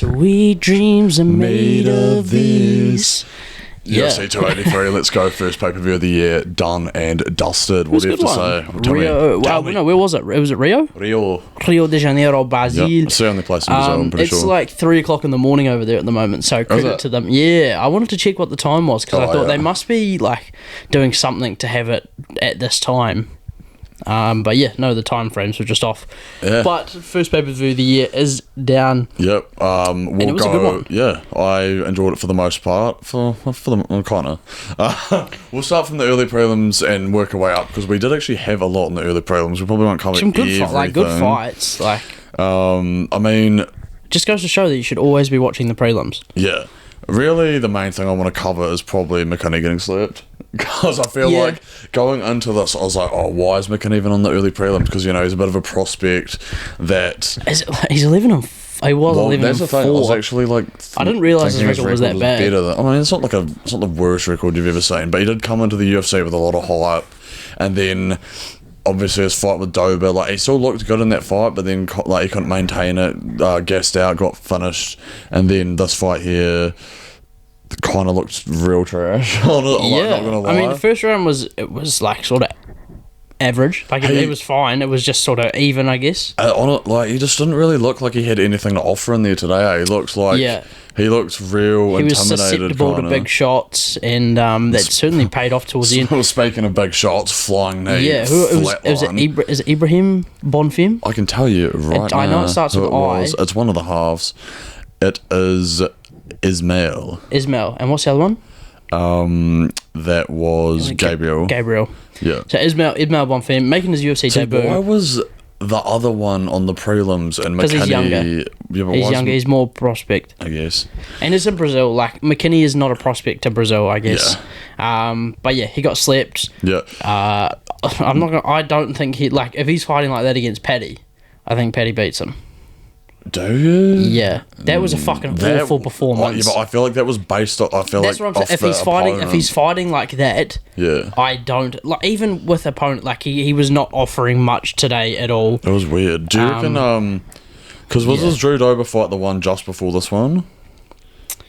Sweet dreams are made of these. UFC 283, let's go. First pay-per-view of the year, done and dusted. What do you have to say? Tell Rio, me. no, where was it? Was it Rio? Rio De Janeiro, Brazil. Yep, it's the only place in Brazil, I'm pretty sure. It's like 3 o'clock in the morning over there at the moment, so credit to them. Yeah, I wanted to check what the time was, because I thought they must be like doing something to have it at this time. But yeah, no, the time frames were just off. Yeah. But first pay-per-view of the year is down. Yep. And it was a good one. Yeah, I enjoyed it for the most part. For the kind of. We'll start from the early prelims and work our way up, because we did actually have a lot in the early prelims. We probably won't cover some good everything. good fights. Like, I mean, just goes to show that you should always be watching the prelims. Yeah. Really, the main thing I want to cover is probably McKinney getting slapped. Because I feel like going into this, I was like, oh, why is McKinney even on the early prelims? Because, you know, he's a bit of a prospect that... He's 11 and... He was 11 that's and the thing. 4. I was actually like... I didn't realise his record was that bad. I mean, it's not the worst record you've ever seen, but he did come into the UFC with a lot of hype. And then... Obviously, his fight with Dober, like, he still looked good in that fight, but then, like, he couldn't maintain it, gassed out, got finished, and then this fight here kind of looked real trash. Not gonna lie. I mean, the first round was like, sort of average. Like, it was fine. It was just sort of even, I guess. He just didn't really look like he had anything to offer in there today. He looks like... Yeah. He looks real intimidated. He was susceptible to big shots, and that certainly paid off towards the end. Speaking of big shots, flying knee. Yeah, is it Ibrahim Bonfim? I can tell you right now. I know it starts with I. It's one of the halves. It is Ismail. And what's the other one? That was Gabriel. Yeah. So Ismail Bonfim making his UFC debut. Why was the other one on the prelims and McKinney... Because he's younger. Yeah, he's younger. He's more prospect, I guess. And it's in Brazil. Like, McKinney is not a prospect to Brazil, I guess. Yeah. But yeah, he got slapped. Yeah. I don't think he... Like, if he's fighting like that against Paddy, I think Paddy beats him. Do you? Yeah, that was a fucking awful performance. Yeah, but I feel like that was based on... That's what I'm saying. If he's fighting like that, I don't... Like, even with opponent, like, he was not offering much today at all. It was weird. Do you reckon... Because was this Drew Dober fight the one just before this one?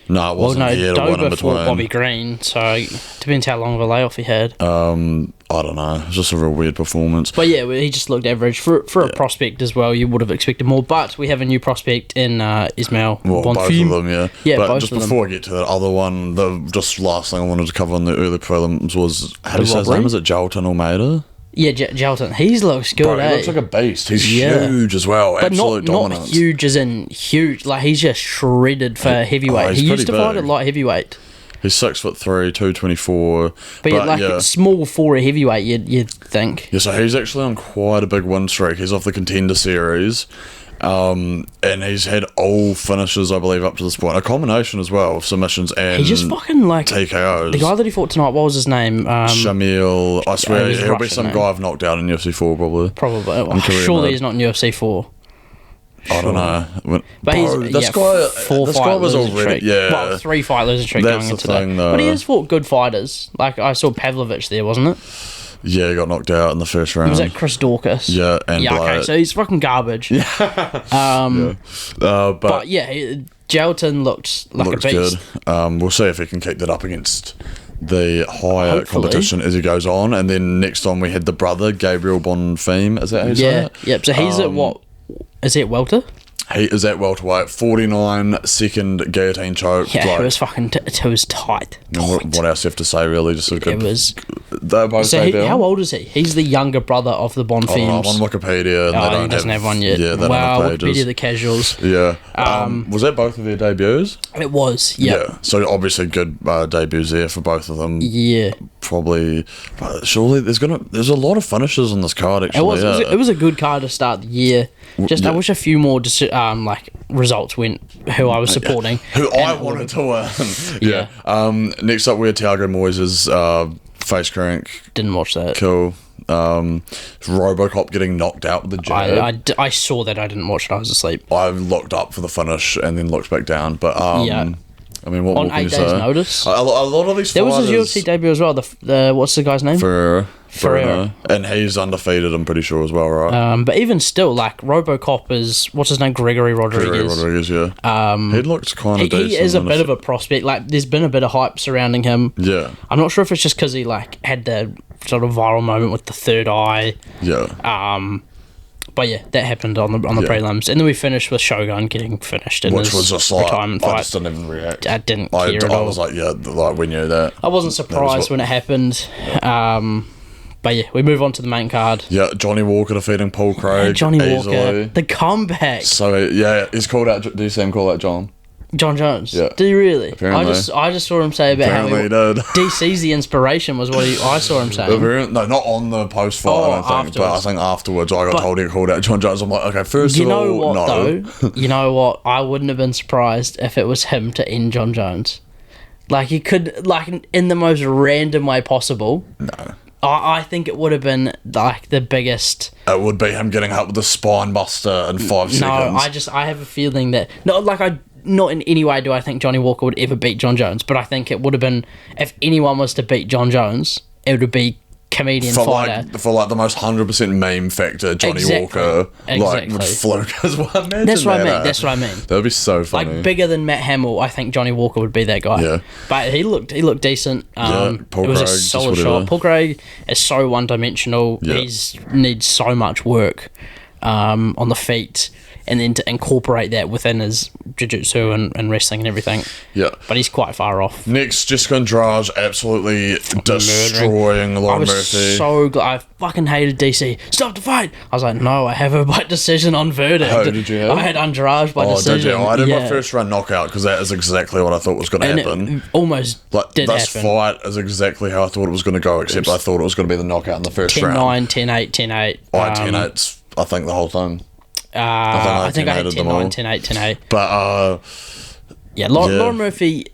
No, it wasn't. He had one in between. Fought Bobby Green, so depends how long of a layoff he had. I don't know. It was just a real weird performance. But yeah, he just looked average. For a prospect as well, you would have expected more. But we have a new prospect in Ismail Bonfim. Both of them, yeah. Yeah, but both just of them. before I get to that other one, the just last thing I wanted to cover on the early prelims was, how do you say his name? Is it Jalton Almeida? Yeah, Jalton. He looks good, Bro, he looks like a beast. He's huge as well. But absolute dominance. Not huge as in huge. Like, he's just shredded for heavyweight. He used to fight at light heavyweight. He's 6'3", 224. But small for a heavyweight, you'd think. Yeah, so he's actually on quite a big win streak. He's off the Contender Series. And he's had all finishes, I believe, up to this point. A combination as well of submissions and he just fucking like TKOs. The guy that he fought tonight, what was his name? Shamil. I swear he'll be some guy I've knocked out in UFC 4 probably. Probably. Surely he's not in UFC 4. I don't know. But this guy was already... Well, 3 fight losing streak going into that. But he has fought good fighters. Like, I saw Pavlovich there, wasn't it? Yeah, he got knocked out in the first round. Was that Chris Dorcas? Yeah, and okay, so he's fucking garbage. But Jalton looked like a beast. Good. We'll see if he can keep that up against the higher competition as he goes on. And then next on we had the brother, Gabriel Bonfim. Is that how you say it? Yep, so he's at what? Is he at welter? He is at welterweight, 49-second guillotine choke. Yeah, it was fucking... it was tight. What else do you have to say, really? Just a good... It was... They're both how old is he? He's the younger brother of the Bonfims. I'm on Wikipedia. And he doesn't have one yet. Yeah, they don't have pages. Wikipedia, the casuals. Yeah. Was that both of their debuts? It was, yeah. So obviously good debuts there for both of them. Yeah. Probably... Surely there's a lot of finishes on this card, actually. It was a good card to start the year. I wish a few more results went who I was supporting. Who I wanted to win. Yeah. Next up we had Thiago Moises' face crank. Didn't watch that. Cool. Robocop getting knocked out with the jab. I saw that. I didn't watch it. I was asleep. I looked up for the finish and then looked back down. But I mean, what on more can 8 you days' say? notice. A lot of these there fighters... was his UFC debut as well. The what's the guy's name? Ferreira. Ferreira. And he's undefeated, I'm pretty sure, as well, right? But even still, like, Robocop is, what's his name, Gregory Rodriguez. Yeah. He looked kind of decent. He is a bit of a prospect. Like, there's been a bit of hype surrounding him. Yeah. I'm not sure if it's just because he, like, had the sort of viral moment with the third eye. Yeah. But yeah, that happened on the prelims, and then we finished with Shogun getting finished in which his was just like, retirement I fight. just didn't even react. I didn't care at all. I was like, yeah, like we knew that. I wasn't surprised when it happened. But yeah, we move on to the main card. Yeah, Johnny Walker defeating Paul Craig. Johnny easily. Walker, the comeback. So yeah, he's called out. Do you see him call out John Jones? Yeah. Did he really? Apparently. I just saw him say about Apparently how he did. DC's the inspiration was what I saw him saying. No, not on the post fight. I don't think, afterwards. but I think afterwards I got told he called out John Jones. I'm like, okay, first of all, what, no. though? You know what? I wouldn't have been surprised if it was him to end John Jones. Like, he could, like, in the most random way possible. No. I think it would have been, like, the biggest... It would be him getting hit with a spine buster in 5 seconds. No, I have a feeling that... Not in any way do I think Johnny Walker would ever beat John Jones, but I think it would have been... If anyone was to beat John Jones, it would be comedian fighter. For the most 100% meme factor, Johnny Walker, like, would fluke as well. Imagine That's what I mean. That would be so funny. Like, bigger than Matt Hamill, I think Johnny Walker would be that guy. Yeah. But he looked decent. Paul it was Craig, a solid shot. Paul Craig is so one-dimensional. Yeah. He needs so much work on the feet, and then to incorporate that within his jiu-jitsu and wrestling and everything. Yeah. But he's quite far off. Next, Jessica Andrade absolutely destroying Lauren Murphy. So glad. I fucking hated DC. Stop the fight! I was like, no, I have her by decision on verdict. Oh, did you have? I had Andrade by decision. Did you? I did my first round knockout because that is exactly what I thought was going to happen. It almost did this happen. fight is exactly how I thought it was going to go, except I thought it was going to be the knockout in the first 10-9, round. 10-8, 10-8. I 10-8, I think, the whole time. I think I had 10-9, 10-8, 10-8. But, Lauren Murphy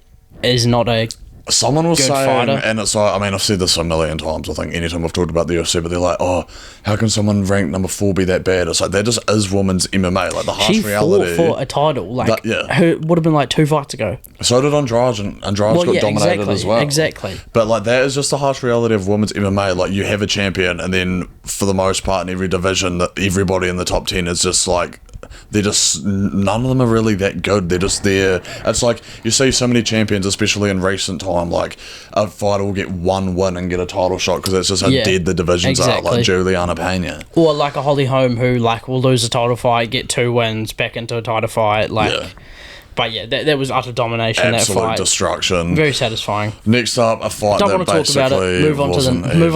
is not a someone was good saying, fighter. and it's like, I mean, I've said this a million times, I think, anytime I've talked about the UFC, but they're like, oh, how can someone ranked number 4 be that bad? It's like, that just is women's MMA, like the harsh reality. She fought for a title, like, it would have been like 2 fights ago. So did Andrade, and Andrade's got dominated as well. Exactly. But, like, that is just the harsh reality of women's MMA. Like, you have a champion, and then, for the most part, in every division, that everybody in the top 10 is just, like, they're just, none of them are really that good. They're just there. It's like, you see so many champions, especially in recent time, like, a fighter will get 1 win and get a title shot because that's just how dead the divisions are, like Juliana Pena. Or like a Holly Holm who, like, will lose a title fight, get 2 wins, back into a title fight, like... But yeah, that was utter domination. Absolute that fight. Destruction. Very satisfying. Next up, a fight Don't that want to talk about it. Move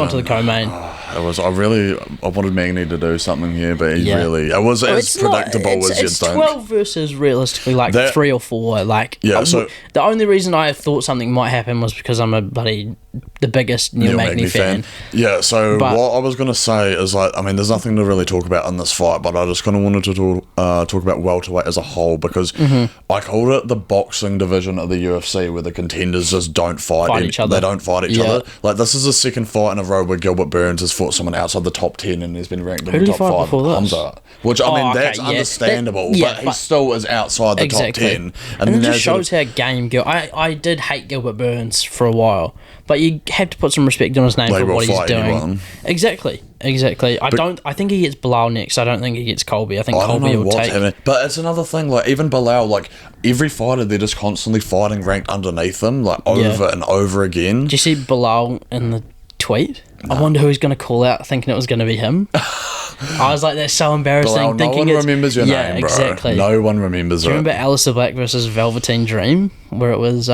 on to the co-main. It was. I wanted Magny to do something here, but it was as predictable as you'd think. 12 versus realistically like 3 or 4. Like, so the only reason I thought something might happen was because I'm the biggest Neil Magny fan. Yeah. So what I was gonna say is, like, I mean, there's nothing to really talk about in this fight, but I just kind of wanted to talk about welterweight as a whole because I called it the boxing division of the UFC where the contenders just don't fight each other. They don't fight each other. Like, this is the second fight in a row where Gilbert Burns has fought someone outside the top 10 and has been ranked in the top 5. Hamza. Which, I mean, that's understandable, but he still is outside the top 10. And it just shows how game I did hate Gilbert Burns for a while, but you have to put some respect on his name for what he's doing. Anyone. Exactly. I think he gets Bilal next. I don't think he gets Colby. I think Colby will take. But it's another thing. Like, even Bilal, like, every fighter, they're just constantly fighting ranked underneath them, like, over and over again. Did you see Bilal in the tweet? No. I wonder who he's going to call out, thinking it was going to be him. I was like, that's so embarrassing. Bilal, no one remembers your name, bro. Exactly. No one remembers it. Do you remember Alistair Black versus Velveteen Dream, where it was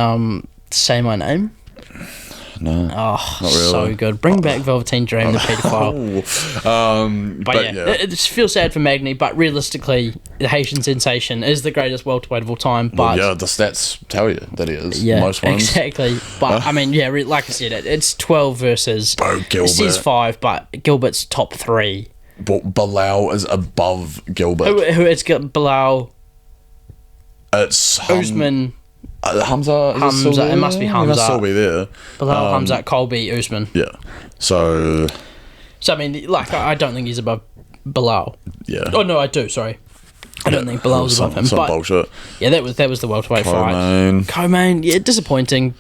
Say My Name? No, not really. So good. Bring back Velveteen Dream, the paedophile. But it just feels sad for Magny, but realistically, the Haitian Sensation is the greatest welterweight of all time. But the stats tell you that he is. Yeah, most ones. Exactly. But I mean, like I said, it's 12 versus. Gilbert. It says 5, but Gilbert's top 3. But Bilal is above Gilbert. Who it's got Bilal. It's Usman. Hamza, it must be Hamza. He must still be there. Bilal, Hamza, Colby, Usman. Yeah. So I mean, like, I don't think he's above Bilal. Yeah. Oh no, I do. Sorry. I don't think Bilal's above him. Some but bullshit. Yeah, that was the welterweight fight. Co-main, yeah, disappointing.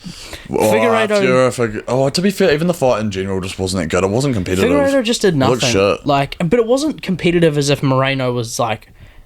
Figueiredo, to be fair, even the fight in general just wasn't that good. It wasn't competitive. Figueiredo just did nothing. Shit. But it wasn't competitive as if Moreno was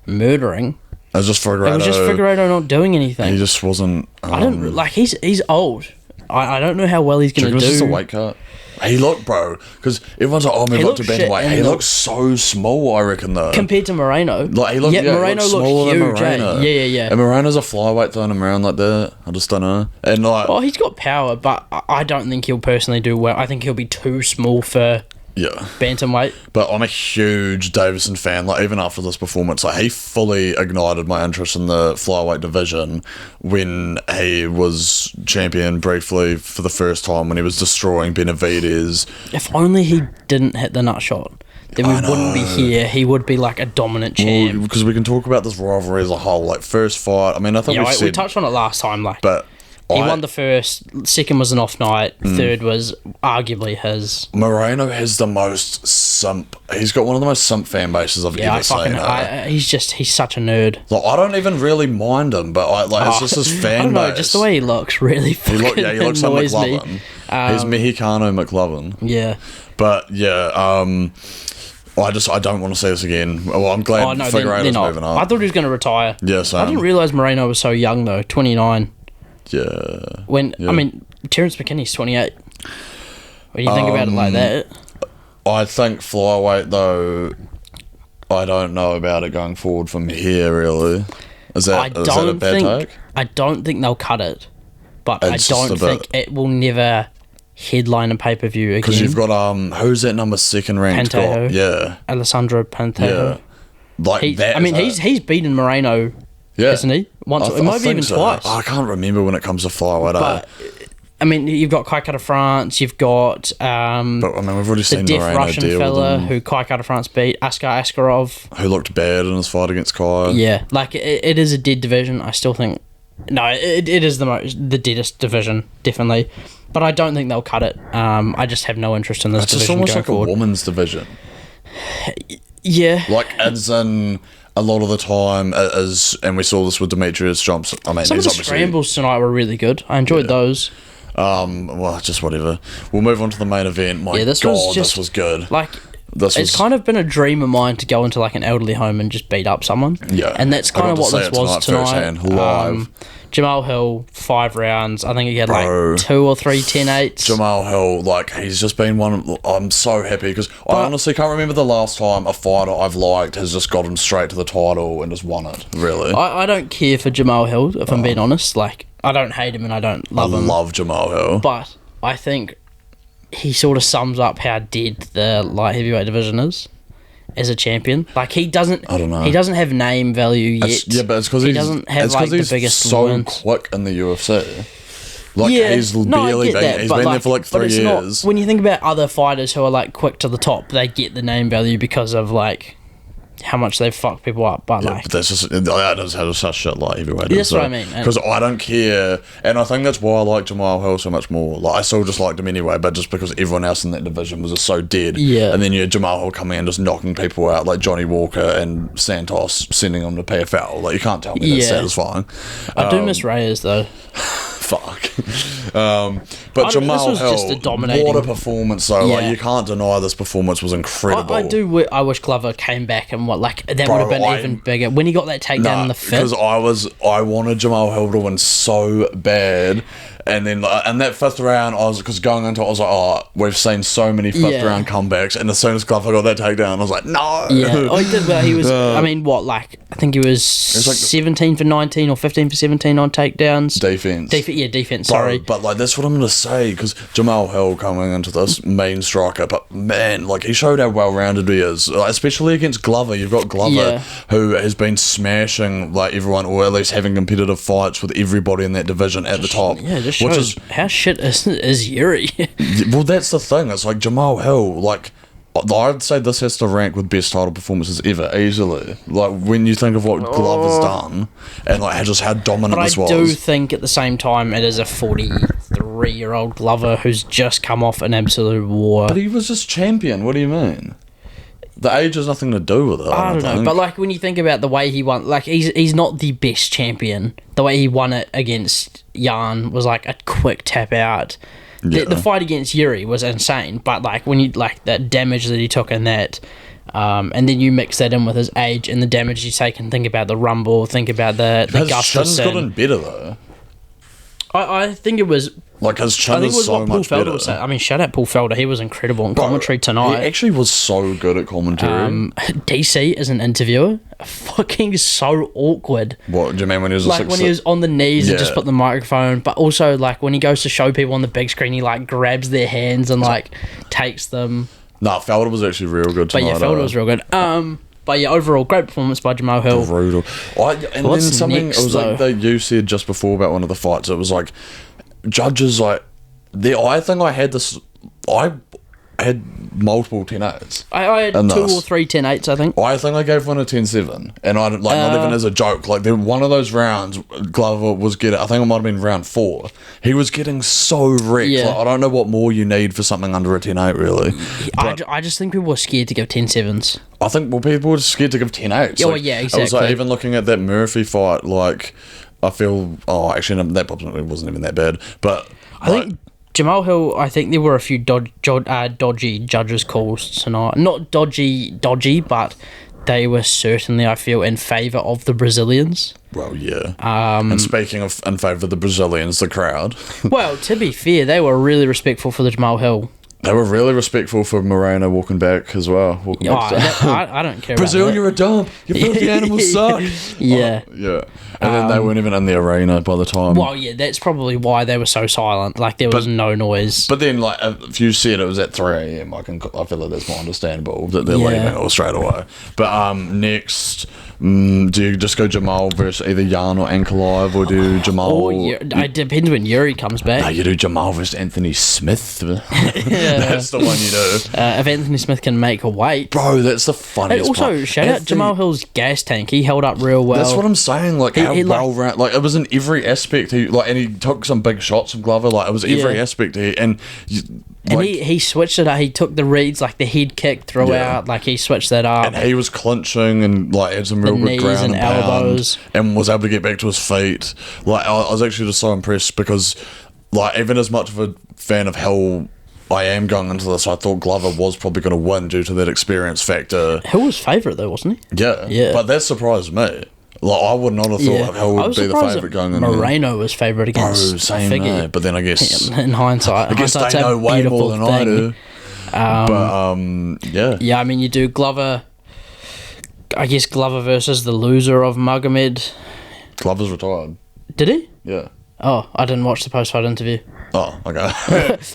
murdering. It was just Figueiredo. It was just Figueiredo not doing anything. He just wasn't. I don't he's old. I don't know how well he's going to do. Just a weight cut. He looked, bro, because everyone's like, oh, move up to bantamweight. He looks so small, I reckon, though. Compared to Moreno. Moreno looks smaller huge, than Moreno. Yeah. And Moreno's a flyweight throwing him around like that. I just don't know. And he's got power, but I don't think he'll personally do well. I think he'll be too small for bantamweight. But I'm a huge Davison fan. Even after this performance, he fully ignited my interest in the flyweight division when he was champion briefly for the first time when he was destroying Benavidez. If only he didn't hit the nut shot, then we wouldn't be here. He would be a dominant champ. Because we can talk about this rivalry as a whole. First fight, I mean, I think we touched on it last time. But he won the first, second was an off night, third was arguably his. Moreno has the most simp. He's got one of the most simp fan bases I've ever seen. He's such a nerd. I don't even really mind him, but it's just his fan I don't know, base. just the way he looks really fucking he looks like McLovin. He's Mexicano McLovin. Yeah. But yeah, I don't want to see this again. Well, I'm glad Figueiredo's moving up. I thought he was going to retire. Yeah, same. I didn't realise Moreno was so young though, 29. Yeah. I mean, Terence McKinney's 28. What do you think about it like that? I think flyweight though, I don't know about it going forward from here really. Is that a bad take? I don't think they'll cut it, but I don't think it will never headline a pay-per-view again. Because you've got who's that number 2 ranked? Pantoja. Yeah. Alessandro Pantoja. Yeah. He's beaten Moreno. Yeah. Isn't he? Once, maybe even twice. I can't remember when it comes to flyweight. But, I mean, you've got Kai Kara France, you've got but I mean, we've already seen the deaf Moreno Russian deal fella who Kai Kara France beat, Askar Askarov. Who looked bad in his fight against Kai. Yeah, it is a dead division. I still think... No, it is the deadest division, definitely. But I don't think they'll cut it. I just have no interest in this division going forward. It's almost like a woman's division. Yeah. As in... A lot of the time and we saw this with Demetrius Johnson. I mean, some of the scrambles tonight were really good. I enjoyed those. Well, just whatever. We'll move on to the main event. This was good. It's kind of been a dream of mine to go into an elderly home and just beat up someone. Yeah, and that's kind of what this was tonight. Live. Jamal Hill, 5 rounds. I think he had 2 or 3 10-8s. Jamal Hill, he's just been one. I'm so happy because I honestly can't remember the last time a fighter I've liked has just gotten straight to the title and just won it. Really, I don't care for Jamal Hill if I'm being honest. I don't hate him and I don't love him. I love Jamal Hill, but I think he sort of sums up how dead the light heavyweight division is as a champion. He doesn't... I don't know. He doesn't have name value yet. But it's because he doesn't have the biggest so wins. Quick in the UFC. He's barely been... He's been there for 3 years. When you think about other fighters who are quick to the top, they get the name value because of how much they've fucked people up, but but that's just that is such shit light heavyweight. That's what I mean. Because I don't care, and I think that's why I like Jamal Hill so much more. I still just liked him anyway, but just because everyone else in that division was just so dead. Yeah. And then you had Jamal Hill coming in just knocking people out like Johnny Walker and Santos, sending them to PFL. You can't tell me that's satisfying. I do miss Reyes though. Fuck. But Jamal Hill, just a dominating... what a performance though. You can't deny this performance was incredible. I wish Glover came back and that would have been even bigger when he got that takedown in the fifth. Because I wanted Jamal Hill to win so bad. And then in that 5th round, because going into it, I was like, we've seen so many 5th round comebacks. And as soon as Glover got that takedown, I was like, no. Yeah, he did well. He was, I think he was 17 for 19 or 15 for 17 on takedowns. Defense. Defense, sorry. But that's what I'm going to say, because Jamal Hill coming into this, main striker, but man, he showed how well-rounded he is. Especially against Glover. You've got Glover, who has been smashing everyone, or at least having competitive fights with everybody in that division at the top. Yeah, just shows how shit is Yuri. Well, that's the thing. It's Jamal Hill, I'd say this has to rank with best title performances ever, easily. When you think of what Glover's done, and just how dominant this was. But I do think at the same time it is a 43-year-old Glover who's just come off an absolute war. But he was just champion. What do you mean? The age has nothing to do with it. I don't know, but like when you think about the way he won, like he's not the best champion. The way he won it against Jan was like a quick tap out. Yeah. The fight against Yuri was insane, but like when you like that damage that he took in that, and then you mix that in with his age and the damage he's taken. Think about the Rumble. Think about the Gustafsson. His gotten better though. I think it was. Like his chin is so much better. I mean, shout out Paul Felder. He was incredible in commentary tonight. He actually was so good at commentary. DC as an interviewer, fucking so awkward. What do you mean when he was like when he was on the knees and just put the microphone? But also like when he goes to show people on the big screen, he like grabs their hands and like takes them. Nah, Felder was actually real good tonight. But yeah, Felder was real good. But yeah, overall, great performance by Jamal Hill. Brutal. And then something, it was like that you said just before about one of the fights, it was like, judges, like, I think I had this, I had multiple 10-8s. I had 2 or 3 10-8s, I think. I think I gave one a 10-7. And I, like, not even as a joke, like, one of those rounds, Glover was getting, I think it might have been round 4. He was getting so wrecked. Yeah. Like, I don't know what more you need for something under a 10-8, really. I just think people were scared to give 10-7s. I think, well, people were scared to give 10-8s. Oh, like, yeah, exactly. I was like, even looking at that Murphy fight, like, I feel, actually, no, that probably wasn't even that bad. But I think Jamal Hill, I think there were a few dodgy judges' calls tonight. Not dodgy, but they were certainly, I feel, in favour of the Brazilians. Well, yeah. And speaking of in favour of the Brazilians, the crowd. Well, to be fair, they were really respectful for the Jamal Hill. They were really respectful for Moreno walking back as well. I don't care. Brazil, you're a dump. You filthy animals suck. Yeah. Yeah. And then they weren't even in the arena by the time. Well, yeah, that's probably why they were so silent. Like, there was no noise. But then, like, if you said it was at 3 a.m, I feel like that's more understandable that they're leaving all straight away. But next, do you just go Jamal versus either Jan or Ankalaev, or do Jamal... it depends when Yuri comes back. No, you do Jamal versus Anthony Smith. That's the one you do. If Anthony Smith can make a weight. Bro, that's the funniest part. Also, shout out Jamal Hill's gas tank. He held up real well. That's what I'm saying. Like, how well round. Like, it was in every aspect. And he took some big shots from Glover. Like, it was every aspect. And he switched it up. He took the reads, like the head kick throughout. Like, he switched that up. And he was clinching and, like, had some real good ground and elbows. And was able to get back to his feet. Like, I was actually just so impressed because, like, even as much of a fan of Hill I am going into this, I thought Glover was probably going to win due to that experience factor. Hill was favourite though, wasn't he? Yeah. But that surprised me. Like, I would not have thought Hill would be the favourite going in. Moreno was favourite against same, but then I guess in hindsight, I guess they know way more than I do. Yeah, I mean, you do Glover. I guess Glover versus the loser of Magomed. Glover's retired. Did he? Yeah. Oh, I didn't watch the post-fight interview. Oh, okay.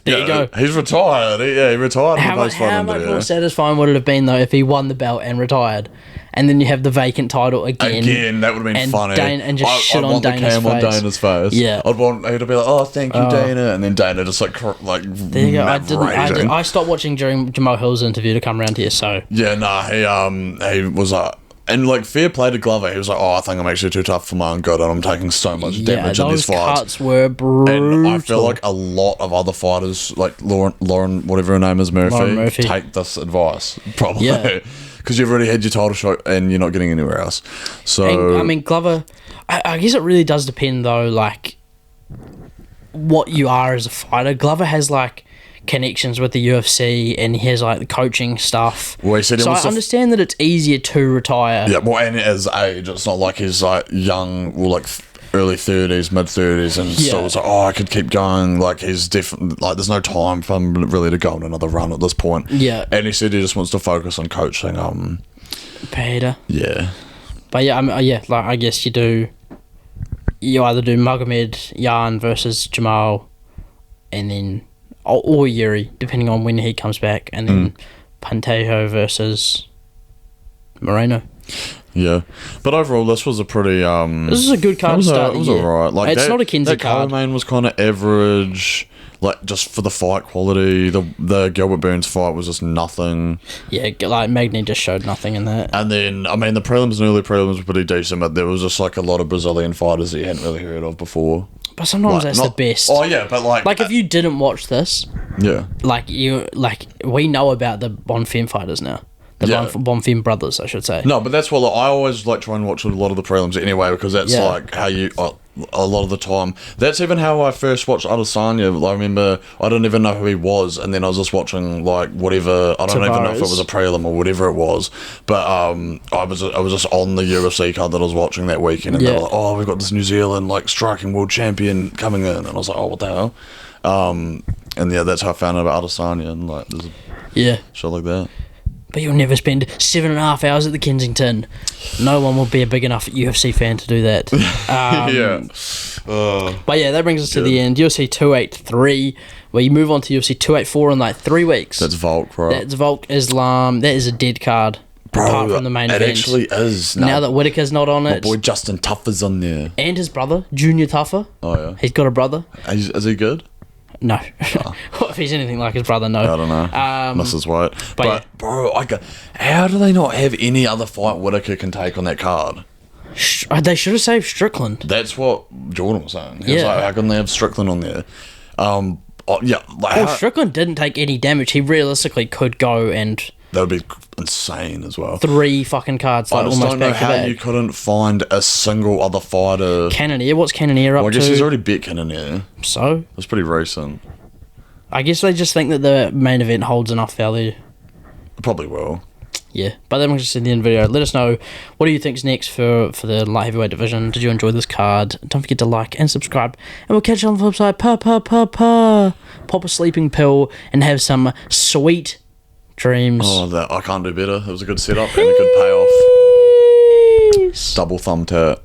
There you go. He's retired. He retired in the post-fight interview. How much more satisfying would it have been, though, if he won the belt and retired? And then you have the vacant title again. Again, that would have been funny. And just shit on Dana's face. I'd want the cam on Dana's face. Yeah. I'd want her to be like, oh, thank you, Dana. And then Dana just like there you go. I stopped watching during Jamal Hill's interview to come around here, so. Yeah, he was like, and like, fair play to Glover. He was like, oh, I think I'm actually too tough for my own good and I'm taking so much damage in these fights. Those cuts were brutal. And I feel like a lot of other fighters, like Lauren, whatever her name is, Murphy, take this advice, probably. Yeah. Because you've already had your title shot and you're not getting anywhere else. So, I mean, Glover, I guess it really does depend, though, like, what you are as a fighter. Glover has, like, connections with the UFC and he has, like, the coaching stuff. Well, he said I understand that it's easier to retire. Yeah, well, and his age, it's not like he's, like, young, or, like, early 30s, mid 30s, and still was like, oh, I could keep going. Like, he's definitely, like, there's no time for him really to go on another run at this point. Yeah. And he said he just wants to focus on coaching Peter. Yeah. But yeah, like, I guess you either do Magomed Jan versus Jamal, and then or Yuri, depending on when he comes back, and then Pantejo versus Moreno. Yeah, but overall, this was a pretty. This is a good card to start. It was alright. Like, it's not a Kinsey card. That main was kind of average. Like, just for the fight quality, the Gilbert Burns fight was just nothing. Yeah, like, Magny just showed nothing in that. And then, I mean, the prelims and early prelims were pretty decent, but there was just like a lot of Brazilian fighters that you hadn't really heard of before. But sometimes that's the best. Oh yeah, but like if you didn't watch this, yeah, we know about the on-fem fighters now. The Bonfim brothers, I should say. No, but that's what I always like try and watch a lot of the prelims anyway, because that's like how you a lot of the time. That's even how I first watched Adesanya. I remember I didn't even know who he was, and then I was just watching like whatever. I don't even know if it was a prelim or whatever it was, but I was just on the UFC card that I was watching that weekend, and they were like, "Oh, we've got this New Zealand like striking world champion coming in," and I was like, "Oh, what the hell?" And yeah, that's how I found out about Adesanya, and like there's shit like that. But you'll never spend 7.5 hours at the Kensington. No one will be a big enough UFC fan to do that. But yeah, that brings us to the end. UFC 283, where you move on to UFC 284 in like 3 weeks. That's Volk, bro. That's Volk Islam. That is a dead card. Bro, apart from the main event. It actually is. Now that Whittaker's not on it. My boy Justin Tuffer's on there. And his brother, Junior Tuffer. Oh, yeah. He's got a brother. Is he good? No. If he's anything like his brother, no. I don't know. Mrs. White. But yeah. bro, how do they not have any other fight Whittaker can take on that card? They should have saved Strickland. That's what Jordan was saying. He was like, how can they have Strickland on there? Strickland didn't take any damage. He realistically could go and... That would be insane as well. 3 fucking cards, like, I just almost don't know back to how back. you couldn't find a single other fighter. Cannonier, what's Cannonier up to? I guess he's already beat Cannonier. So? That's pretty recent. I guess they just think that the main event holds enough value. Probably will. Yeah, but that brings us to the end of the video. Let us know, what do you think's next for the light heavyweight division? Did you enjoy this card? Don't forget to like and subscribe, and we'll catch you on the flip side. Pop a sleeping pill and have some sweet dreams. Oh, I can't do better. It was a good setup and a good payoff. Double thumb tat.